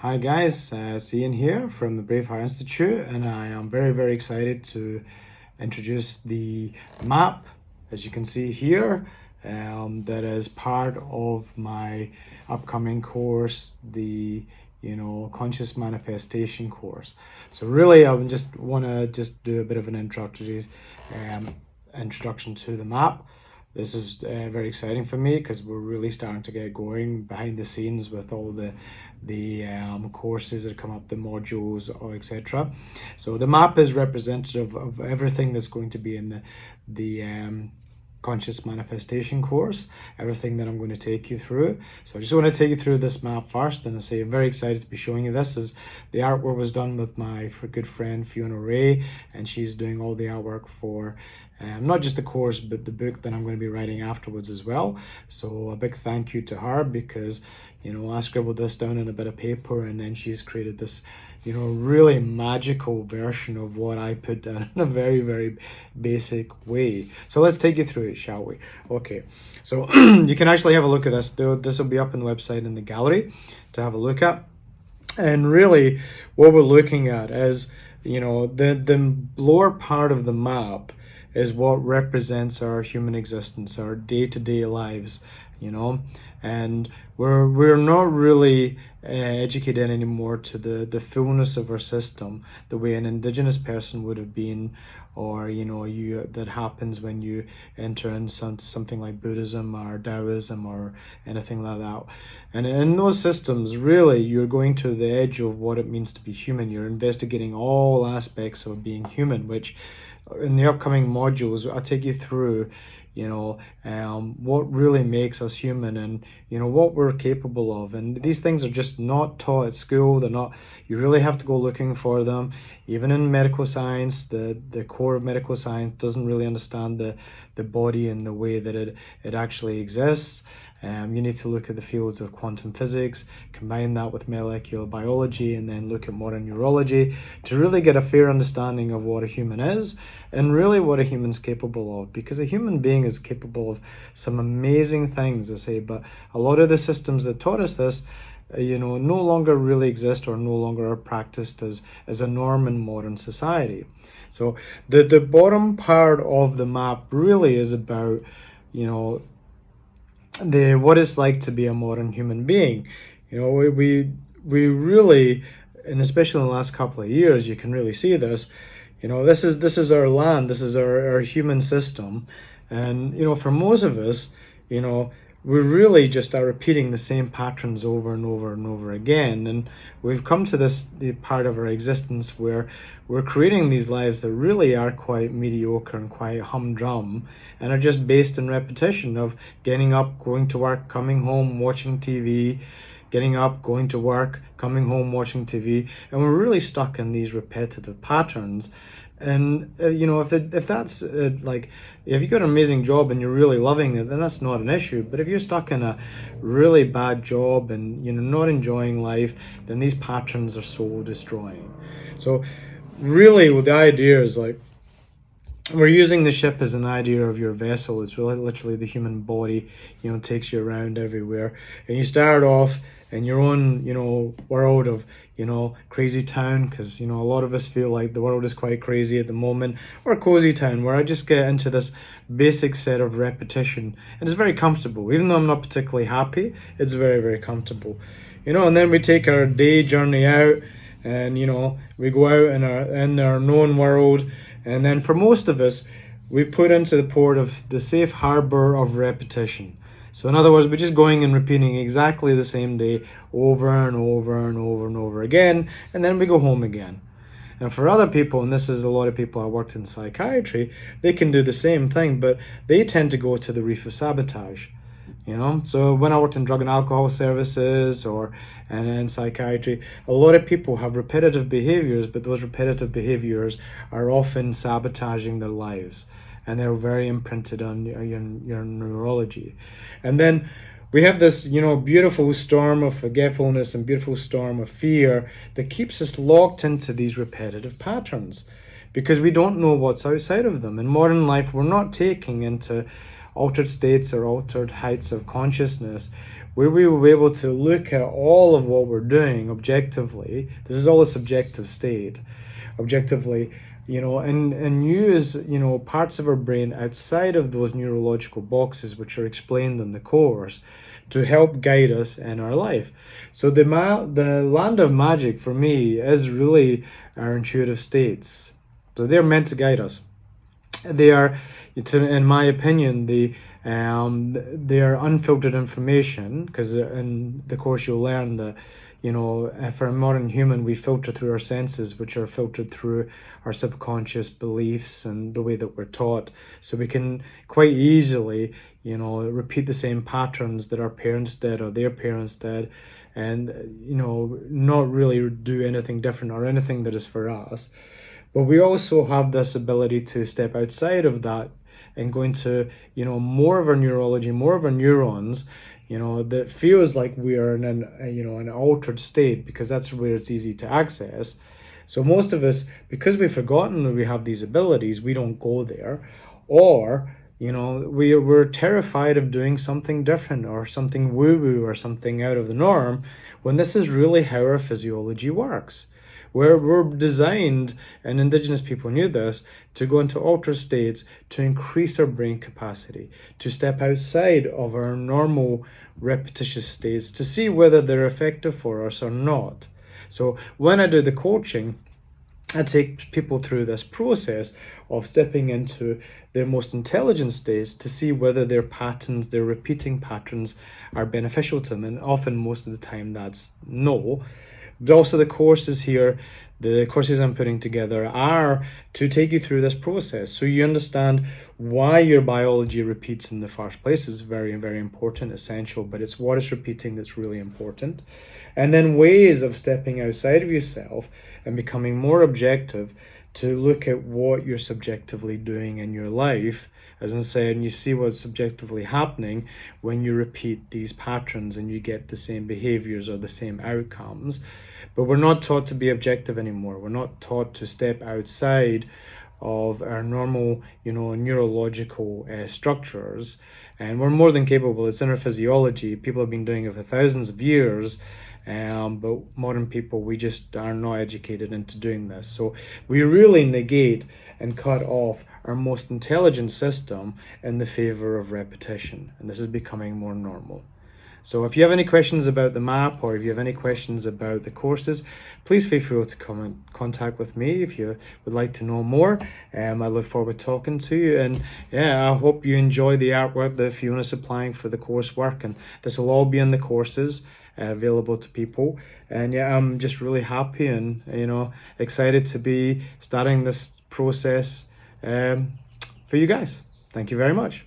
Hi guys, Ian here from the Brave Heart Institute, and I am very excited to introduce the map, as you can see here, that is part of my upcoming course, the conscious manifestation course. So really, I would just want to do a bit of an introduction to the map. This is very exciting for me because we're really starting to get going behind the scenes with all the courses that come up, the modules, or etc. So the map is representative of everything that's going to be in the conscious manifestation course, everything that I'm going to take you through. So I just want to take you through this map first, and I say I'm very excited to be showing you this. As the artwork was done with my good friend Fiona Ray, and she's doing all the artwork for not just the course but the book that I'm going to be writing afterwards as well. So a big thank you to her, because I scribbled this down in a bit of paper, and then she's created this really magical version of what I put down in a very basic way. So let's take you through it, shall we? Okay, so you can actually have a look at this. This will be up on the website in the gallery to have a look at. And really what we're looking at is, the lower part of the map is what represents our human existence, our day-to-day lives, and we're not really educated anymore to the fullness of our system, the way an indigenous person would have been, or that happens when you enter in something like Buddhism or Taoism or anything like that. And in those systems, really, you're going to the edge of what it means to be human. You're investigating all aspects of being human, which in the upcoming modules I'll take you through what really makes us human, and what we're capable of. And these things are just not taught at school. They're not, you really have to go looking for them. Even in medical science, the core of medical science doesn't really understand the body and the way that it actually exists. You need to look at the fields of quantum physics, combine that with molecular biology, and then look at modern neurology to really get a fair understanding of what a human is and really what a human's capable of. Because a human being is capable of some amazing things, I say, but a lot of the systems that taught us this no longer really exist, or no longer are practiced as a norm in modern society. So the bottom part of the map really is about what it's like to be a modern human being. We really, and especially in the last couple of years, you can really see this. This is our land, this is our human system, and for most of us, we really just are repeating the same patterns over and over and over again. And we've come to the part of our existence where we're creating these lives that really are quite mediocre and quite humdrum, and are just based in repetition of getting up, going to work, coming home, watching TV, getting up, going to work, coming home, watching TV. And we're really stuck in these repetitive patterns. And if that's like, if you've got an amazing job and you're really loving it, then that's not an issue. But if you're stuck in a really bad job and not enjoying life, then these patterns are soul destroying. So really, what the idea is, like, we're using the ship as an idea of your vessel. It's really literally the human body, takes you around everywhere. And you start off in your own, world of, crazy town, because, a lot of us feel like the world is quite crazy at the moment, or cozy town, where I just get into this basic set of repetition. And it's very comfortable. Even though I'm not particularly happy, it's very comfortable. And then we take our day journey out, and, we go out in our known world. And then for most of us, we put into the port of the Safe Harbour of Repetition. So in other words, we're just going and repeating exactly the same day over and over and over and over again, and then we go home again. And for other people, and this is a lot of people I worked in psychiatry, they can do the same thing, but they tend to go to the reef of sabotage. So when I worked in drug and alcohol services and in psychiatry, a lot of people have repetitive behaviors, but those repetitive behaviors are often sabotaging their lives, and they're very imprinted on your neurology. And then we have this, beautiful storm of forgetfulness and beautiful storm of fear that keeps us locked into these repetitive patterns because we don't know what's outside of them. In modern life, we're not taking into altered states or altered heights of consciousness. where we will be able to look at all of what we're doing objectively. This is all a subjective state, objectively, and use, parts of our brain outside of those neurological boxes which are explained in the course to help guide us in our life. So the land of magic for me is really our intuitive states. So they're meant to guide us. They are, in my opinion, they are unfiltered information, because in the course you'll learn that, for a modern human, we filter through our senses, which are filtered through our subconscious beliefs and the way that we're taught. So we can quite easily, repeat the same patterns that our parents did or their parents did, and, not really do anything different or anything that is for us. But we also have this ability to step outside of that and go into, more of our neurology, more of our neurons, that feels like we are in an altered state, because that's where it's easy to access. So most of us, because we've forgotten that we have these abilities, we don't go there. Or, we're terrified of doing something different or something woo-woo or something out of the norm, when this is really how our physiology works. Where we're designed, and indigenous people knew this, to go into altered states to increase our brain capacity, to step outside of our normal repetitious states to see whether they're effective for us or not. So when I do the coaching, I take people through this process of stepping into their most intelligent states to see whether their patterns, their repeating patterns, are beneficial to them. And often, most of the time, that's no. But also the courses here, the courses I'm putting together, are to take you through this process so you understand why your biology repeats in the first place. Is very, very important, essential, but it's what it's repeating that's really important. And then ways of stepping outside of yourself and becoming more objective to look at what you're subjectively doing in your life, as I said, and you see what's subjectively happening when you repeat these patterns and you get the same behaviors or the same outcomes. But we're not taught to be objective anymore. We're not taught to step outside of our normal, neurological structures. And we're more than capable. It's in our physiology. People have been doing it for thousands of years. But modern people, we just are not educated into doing this. So we really negate and cut off our most intelligent system in the favor of repetition. And this is becoming more normal. So if you have any questions about the map, or if you have any questions about the courses, please feel free to come in contact with me if you would like to know more. I look forward to talking to you. And yeah, I hope you enjoy the artwork that Fiona's supplying for the coursework. And this will all be in the courses available to people. And yeah, I'm just really happy and, excited to be starting this process for you guys. Thank you very much.